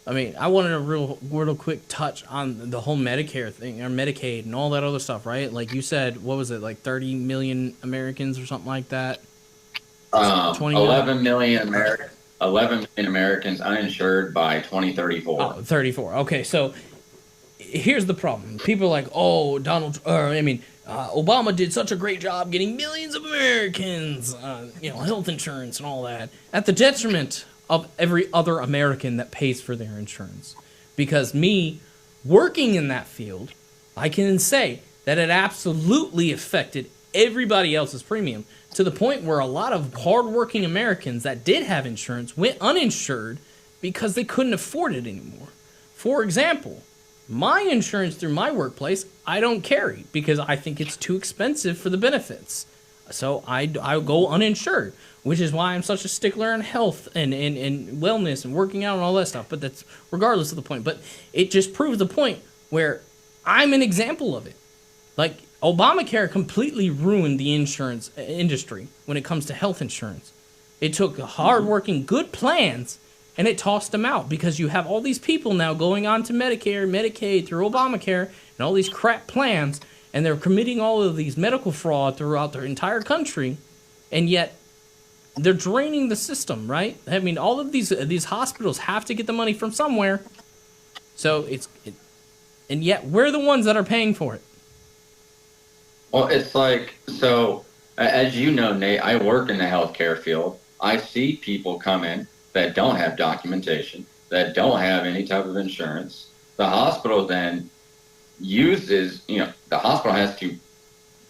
I mean, I wanted a real quick touch on the whole Medicare thing or Medicaid and all that other stuff, right? Like you said, what was it, like 30 million Americans or something like that? 20 11 million Americans. 11 million Americans uninsured by 2034. Oh, 34. Okay, so here's the problem. People are like, oh, Obama did such a great job getting millions of Americans, health insurance and all that, at the detriment of every other American that pays for their insurance. Because me, working in that field, I can say that it absolutely affected everybody else's premium, to the point where a lot of hardworking Americans that did have insurance went uninsured because they couldn't afford it anymore. For example, my insurance through my workplace, I don't carry because I think it's too expensive for the benefits. So I go uninsured, which is why I'm such a stickler on health and wellness and working out and all that stuff. But that's regardless of the point. But it just proves the point where I'm an example of it. Like, Obamacare completely ruined the insurance industry when it comes to health insurance. It took hardworking, good plans, and it tossed them out because you have all these people now going on to Medicare, Medicaid, through Obamacare, and all these crap plans, and they're committing all of these medical fraud throughout their entire country, and yet they're draining the system, right? I mean, all of these hospitals have to get the money from somewhere, so and yet we're the ones that are paying for it. Well, it's like, so as you know, Nate, I work in the healthcare field. I see people come in that don't have documentation, that don't have any type of insurance. The hospital then uses, the hospital has to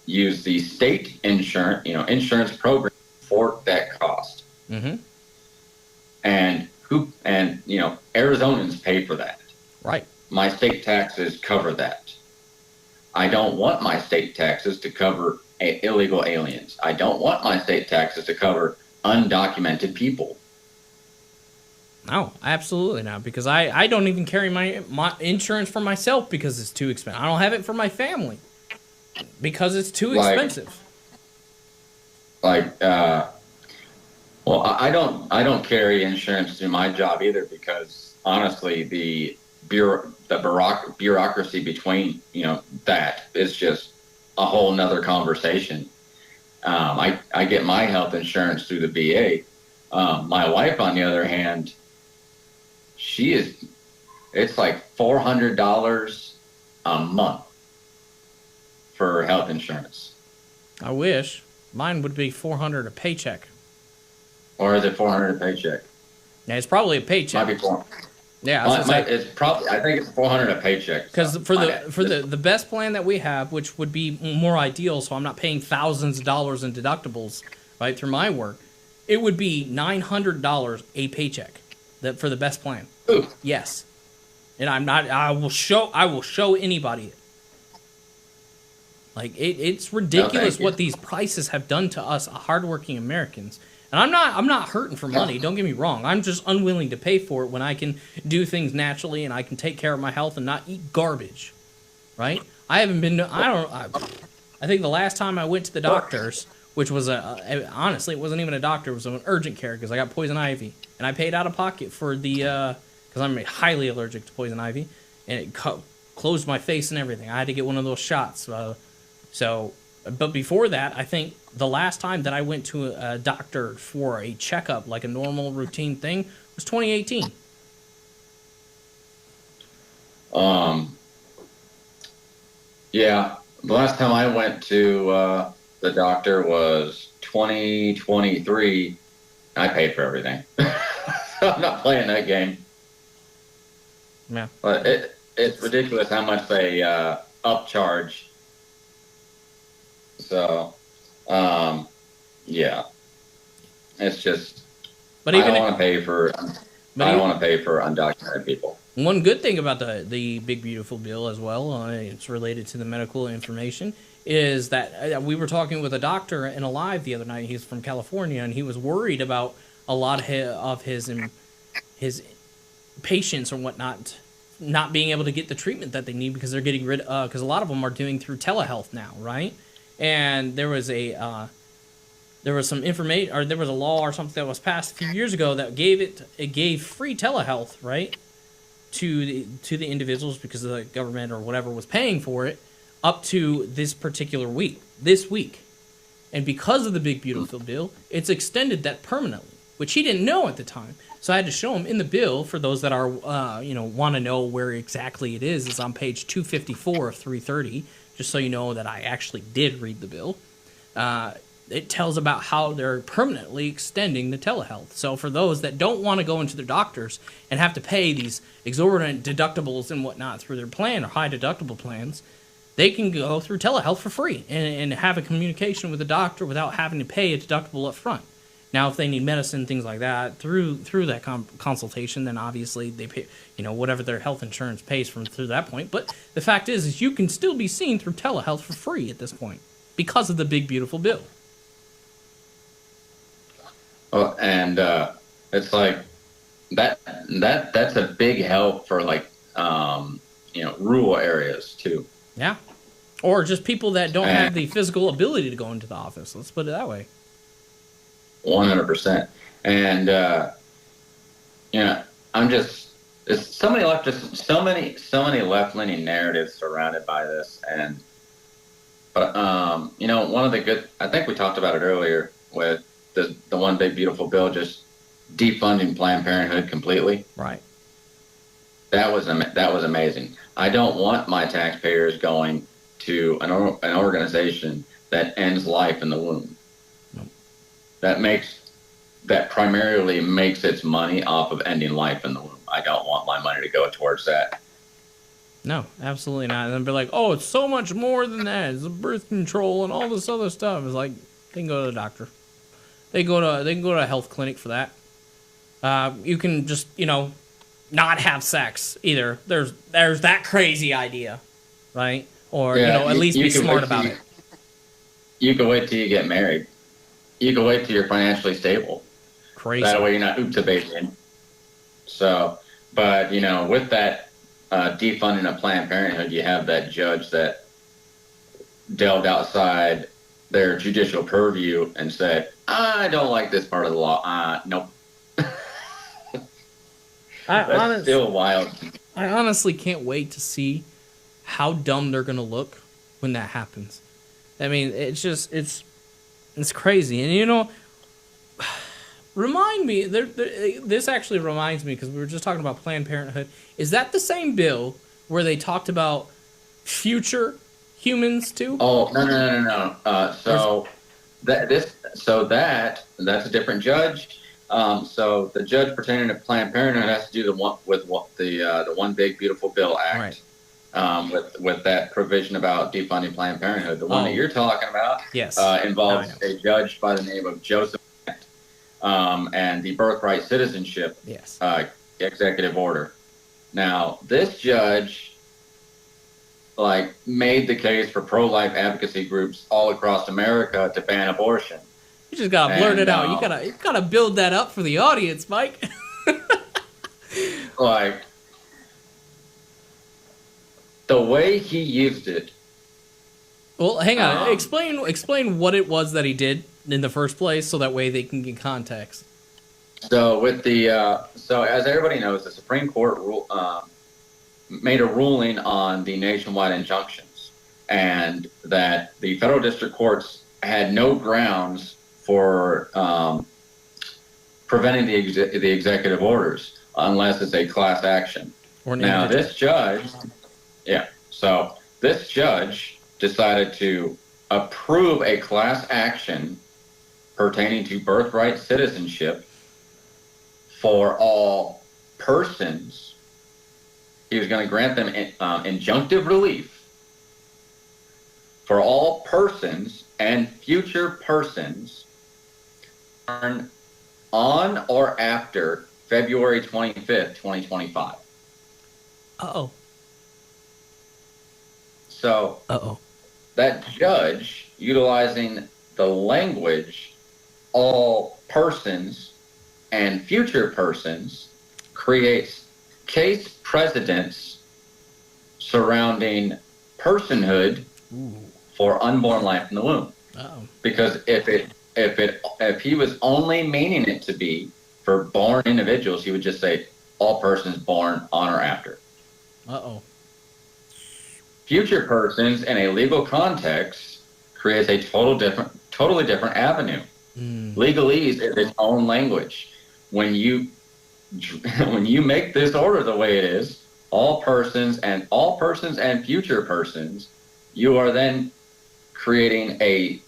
use the state insurance program for that cost. Mm-hmm. And Arizonans pay for that. Right. My state taxes cover that. I don't want my state taxes to cover illegal aliens. I don't want my state taxes to cover undocumented people. No, absolutely not. Because I don't even carry my insurance for myself because it's too expensive. I don't have it for my family because it's too expensive. I don't carry insurance through my job either because honestly, the bureaucracy between that is just a whole nother conversation. I get my health insurance through the VA. My wife, on the other hand, it's like $400 a month for health insurance. I wish mine would be $400 a paycheck. Or is it $400 a paycheck? Yeah, it's probably a paycheck. Might be $400. Yeah, it's probably. I think it's $400 a paycheck. Because for the best plan that we have, which would be more ideal, so I'm not paying thousands of dollars in deductibles right through my work, it would be $900 a paycheck for the best plan. Ooh. Yes, and I'm not. I will show anybody it. Like it's ridiculous what these prices have done to us hardworking Americans. And I'm not hurting for money. Don't get me wrong. I'm just unwilling to pay for it when I can do things naturally and I can take care of my health and not eat garbage, right? I haven't been. I think the last time I went to the doctors, which was honestly it wasn't even a doctor. It was an urgent care because I got poison ivy and I paid out of pocket for the because I'm highly allergic to poison ivy and it closed my face and everything. I had to get one of those shots. But before that, I think the last time that I went to a doctor for a checkup, like a normal routine thing, was 2018. Yeah, the last time I went to the doctor was 2023. I paid for everything. I'm not playing that game. Yeah. But it's ridiculous how much they upcharge. So, yeah, it's just. But I don't want to pay for. I don't want to pay for undocumented people. One good thing about the big beautiful bill as well, it's related to the medical information, is that we were talking with a doctor in a live the other night. He's from California, and he was worried about a lot of his patients or whatnot not being able to get the treatment that they need because they're getting rid because a lot of them are doing through telehealth now, right? And there was some information, or there was a law or something that was passed a few years ago that gave free telehealth, right? to the individuals because the government or whatever was paying for it up to this particular week, this week. And because of the big beautiful bill, it's extended that permanently, which he didn't know at the time. So I had to show him in the bill for those that are want to know where exactly it is. It's on page 254 of 330, just so you know that I actually did read the bill. It tells about how they're permanently extending the telehealth. So for those that don't want to go into their doctors and have to pay these exorbitant deductibles and whatnot through their plan or high deductible plans, they can go through telehealth for free and have a communication with the doctor without having to pay a deductible up front. Now, if they need medicine, things like that, through that consultation, then obviously they pay, whatever their health insurance pays from through that point. But the fact is you can still be seen through telehealth for free at this point because of the big beautiful bill. Oh, and it's like that's a big help for rural areas too. Yeah, or just people that don't have the physical ability to go into the office. Let's put it that way. 100%. And I'm just it's so many left-leaning narratives surrounded by this, but one of the good, I think we talked about it earlier with the one big beautiful bill just defunding Planned Parenthood completely. Right. That was amazing. I don't want my taxpayers going to an organization that ends life in the womb. Nope. That primarily makes its money off of ending life in the womb. I don't want my money to go towards that. No, absolutely not. And then be like, oh, it's so much more than that. It's birth control and all this other stuff. It's like, they can go to the doctor. They can go to a health clinic for that. You can just, not have sex either. There's that crazy idea, right? Or, at least be smart about it. You can wait till you get married. You can wait till you're financially stable. Crazy. That way you're not oops-a-bating. So, but, with that defunding of Planned Parenthood, you have that judge that delved outside their judicial purview and said, I don't like this part of the law. Nope. That's still wild. I honestly can't wait to see how dumb they're going to look when that happens. I mean, it's crazy. And, remind me, this actually reminds me, because we were just talking about Planned Parenthood. Is that the same bill where they talked about future humans too? Oh, no. That's a different judge. So the judge pertaining to Planned Parenthood has to do the One Big Beautiful Bill Act, right. With that provision about defunding Planned Parenthood. The one that you're talking about, yes, involves a judge by the name of Joseph, and the birthright citizenship, yes, executive order. Now, this judge made the case for pro-life advocacy groups all across America to ban abortion. You just gotta blurt it out. You gotta build that up for the audience, Mike. The way he used it. Well, hang on. Explain what it was that he did in the first place, so that way they can get context. So with so as everybody knows, the Supreme Court made a ruling on the nationwide injunctions, and that the federal district courts had no grounds for preventing the executive orders unless it's a class action. Now this judge, this judge decided to approve a class action pertaining to birthright citizenship for all persons. He was going to grant them injunctive relief for all persons and future persons born on or after February 25th, 2025. Uh-oh. So that judge, utilizing the language, all persons and future persons, creates case precedents surrounding personhood for unborn life in the womb. Because if he was only meaning it to be for born individuals, he would just say all persons born on or after. Uh-oh. Future persons in a legal context creates a totally different avenue. Legalese is its own language. When you make this order the way it is, all persons and future persons, you are then creating a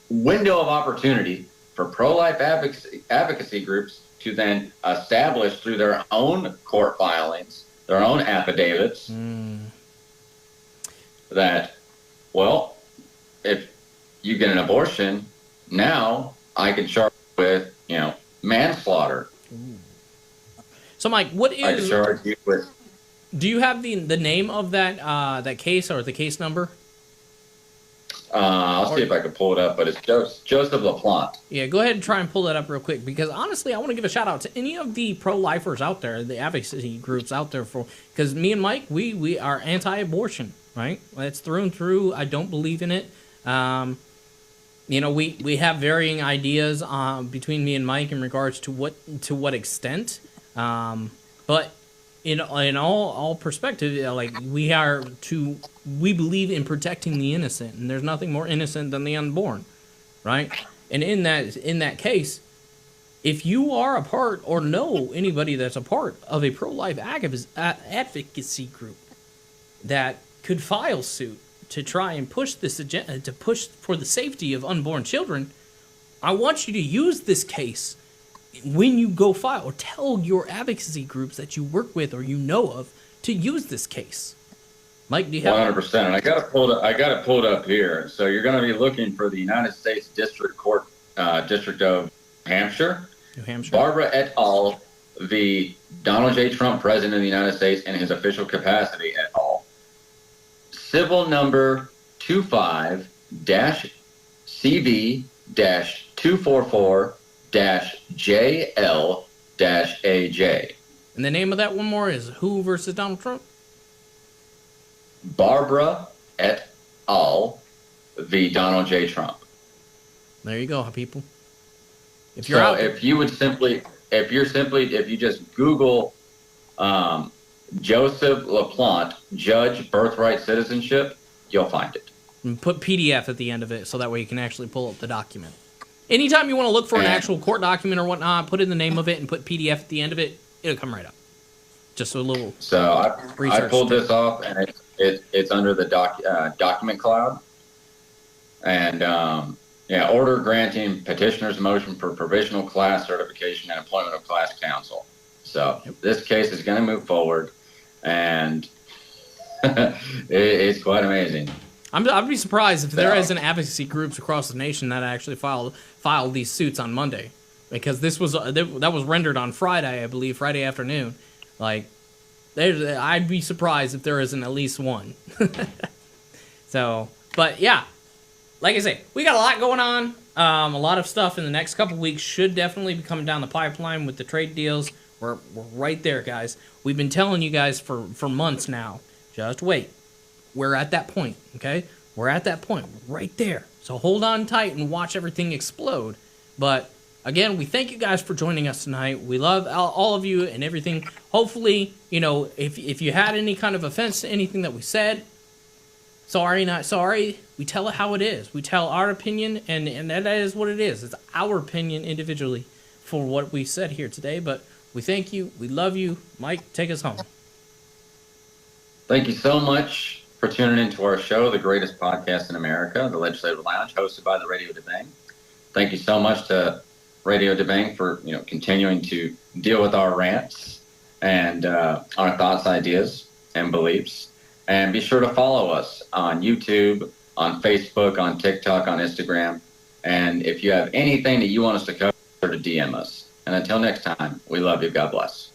window of opportunity for pro-life advocacy groups to then establish through their own court filings, their own affidavits, that, well, if you get an abortion, now I can charge you with, manslaughter. So, Mike, what I can is? charge you with. Do you have the name of that case or the case number? I'll see if I can pull it up, but it's Joseph LaPlante. Yeah, go ahead and try and pull that up real quick, because honestly, I want to give a shout out to any of the pro-lifers out there, the advocacy groups out there, because me and Mike, we are anti-abortion, right? That's through and through. I don't believe in it. We have varying ideas between me and Mike in regards to what extent, but in all perspective, we believe in protecting the innocent, and there's nothing more innocent than the unborn, right? And in that case, if you are a part or know anybody that's a part of a pro-life advocacy group that could file suit to try and push this agenda, to push for the safety of unborn children, I want you to use this case when you go file, or tell your advocacy groups that you work with or you know of to use this case. Mike, do you have 100%? And I got it pulled up here. So you're going to be looking for the United States District Court, District of New Hampshire. Barbara et al. The Donald J. Trump, President of the United States, in his official capacity et al. Civil number 25-CV-244-JL-AJ. And the name of that one more is who versus Donald Trump? Barbara et al. The Donald J. Trump. There you go, people. If you just Google Joseph LaPlante, Judge, Birthright Citizenship, you'll find it. And put PDF at the end of it, so that way you can actually pull up the document. Anytime you want to look for an actual court document or whatnot, put in the name of it and put PDF at the end of it. It'll come right up. Just a little. So I pulled this off, and it's under the document cloud. And order granting petitioner's motion for provisional class certification and appointment of class counsel. So this case is going to move forward, and it's quite amazing. I'd be surprised if there isn't advocacy groups across the nation that actually filed these suits on Monday, because that was rendered on Friday, I believe, Friday afternoon. I'd be surprised if there isn't at least one. So, but yeah, like I say, we got a lot going on. A lot of stuff in the next couple weeks should definitely be coming down the pipeline with the trade deals. We're right there, guys. We've been telling you guys for months now. Just wait. We're at that point, okay? We're at that point. We're right there. So hold on tight and watch everything explode. But again, we thank you guys for joining us tonight. We love all of you and everything. Hopefully, if you had any kind of offense to anything that we said, sorry, not sorry. We tell it how it is. We tell our opinion, and that is what it is. It's our opinion individually for what we said here today. But we thank you. We love you. Mike, take us home. Thank you so much for tuning into our show, the greatest podcast in America, the Legislative Lounge, hosted by the Radio DaBang. Thank you so much to Radio DaBang for continuing to deal with our rants and our thoughts, ideas, and beliefs. And be sure to follow us on YouTube, on Facebook, on TikTok, on Instagram. And if you have anything that you want us to cover, to DM us. And until next time, we love you. God bless.